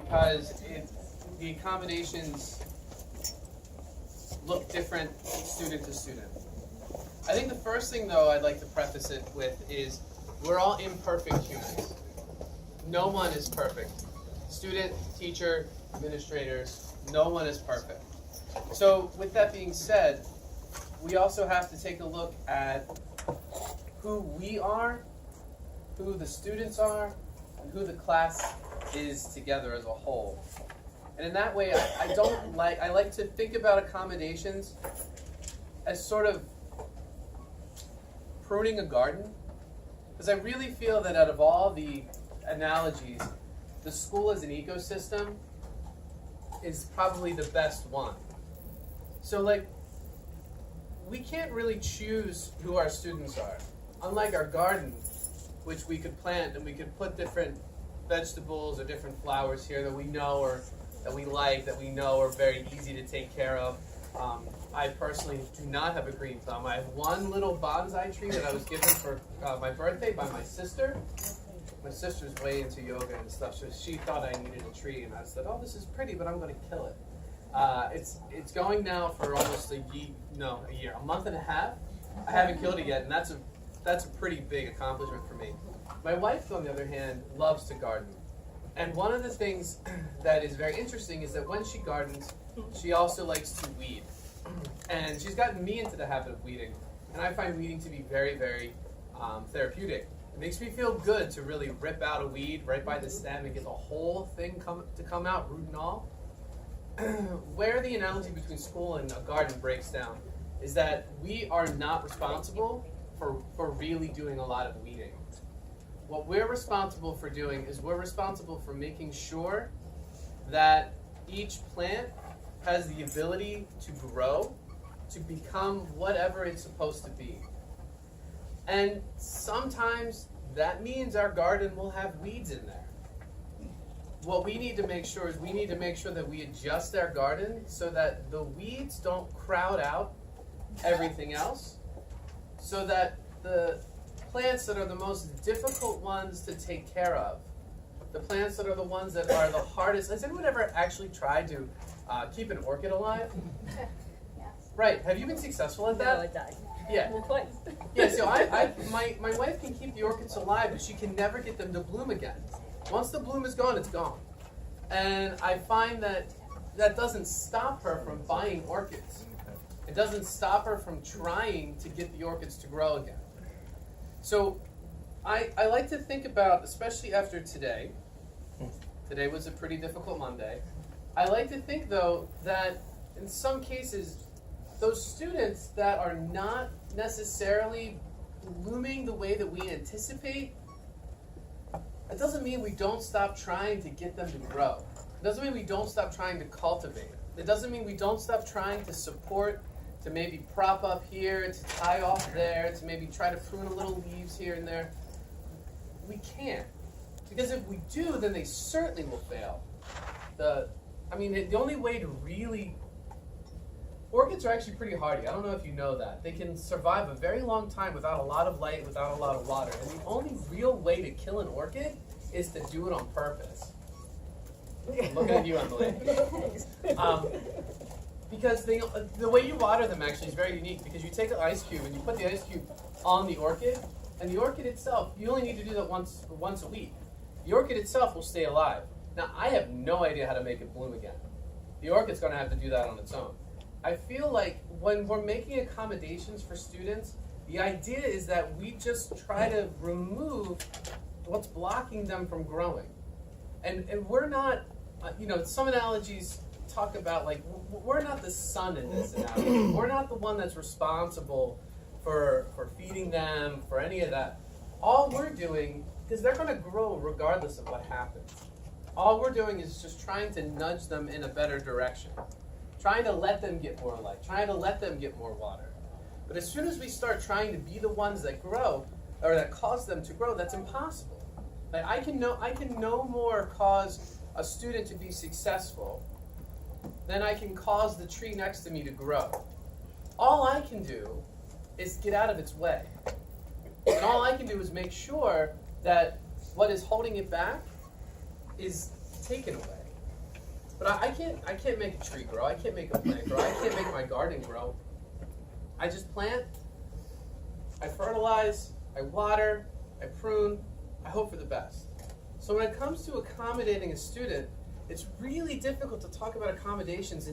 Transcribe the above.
because the accommodations look different student to student. I think the first thing, though, I'd like to preface it with is we're all imperfect humans. No one is perfect. Student, teacher, administrators, no one is perfect. So with that being said, we also have to take a look at who we are, who the students are, and who the class is together as a whole. And in that way, I like to think about accommodations as sort of pruning a garden, because I really feel that out of all the analogies, the school as an ecosystem is probably the best one. So we can't really choose who our students are. Unlike our garden, which we could plant and we could put different vegetables or different flowers here that we know or that we like, that we know are very easy to take care of. I personally do not have a green thumb. I have one little bonsai tree that I was given for my birthday by my sister. My sister's way into yoga and stuff, so she thought I needed a tree, and I said, "Oh, this is pretty, but I'm going to kill it." It's going now for almost a year, a month and a half. I haven't killed it yet, and that's a pretty big accomplishment for me. My wife, on the other hand, loves to garden. And one of the things that is very interesting is that when she gardens, she also likes to weed. And she's gotten me into the habit of weeding. And I find weeding to be very, very therapeutic. It makes me feel good to really rip out a weed right by the stem and get the whole thing to come out, root and all. Where the analogy between school and a garden breaks down is that we are not responsible for really doing a lot of weeding. What we're responsible for doing is we're responsible for making sure that each plant has the ability to grow, to become whatever it's supposed to be. And sometimes that means our garden will have weeds in there. What we need to make sure is we need to make sure that we adjust our garden so that the weeds don't crowd out everything else, so that the plants that are the most difficult ones to take care of, the plants that are the ones that are the hardest. Has anyone ever actually tried to keep an orchid alive? Yes. Right. Have you been successful at that? No, it died. Yeah. Twice. Yeah, so my wife can keep the orchids alive, but she can never get them to bloom again. Once the bloom is gone, it's gone. And I find that doesn't stop her from buying orchids. It doesn't stop her from trying to get the orchids to grow again. So I like to think about, especially after today was a pretty difficult Monday, I like to think, though, that in some cases, those students that are not necessarily blooming the way that we anticipate, it doesn't mean we don't stop trying to get them to grow. It doesn't mean we don't stop trying to cultivate. It doesn't mean we don't stop trying to support, to maybe prop up here, to tie off there, to maybe try to prune a little leaves here and there. We can't. Because if we do, then they certainly will fail. The only way to really... Orchids are actually pretty hardy. I don't know if you know that. They can survive a very long time without a lot of light, without a lot of water. And the only real way to kill an orchid is to do it on purpose. I'm looking at you, Emily. Because the way you water them actually is very unique, because you take an ice cube and you put the ice cube on the orchid, and the orchid itself, you only need to do that once a week. The orchid itself will stay alive. Now, I have no idea how to make it bloom again. The orchid's going to have to do that on its own. I feel like when we're making accommodations for students, the idea is that we just try to remove what's blocking them from growing. And we're not, some analogies talk about, we're not the sun in this analogy. We're not the one that's responsible for feeding them, for any of that. All we're doing, because they're going to grow regardless of what happens. All we're doing is just trying to nudge them in a better direction. Trying to let them get more light, trying to let them get more water. But as soon as we start trying to be the ones that grow, or that cause them to grow, that's impossible. I can no more cause a student to be successful than I can cause the tree next to me to grow. All I can do is get out of its way. And all I can do is make sure that what is holding it back is taken away. But I can't make a tree grow. I can't make a plant grow. I can't make my garden grow. I just plant, I fertilize, I water, I prune, I hope for the best. So when it comes to accommodating a student, it's really difficult to talk about accommodations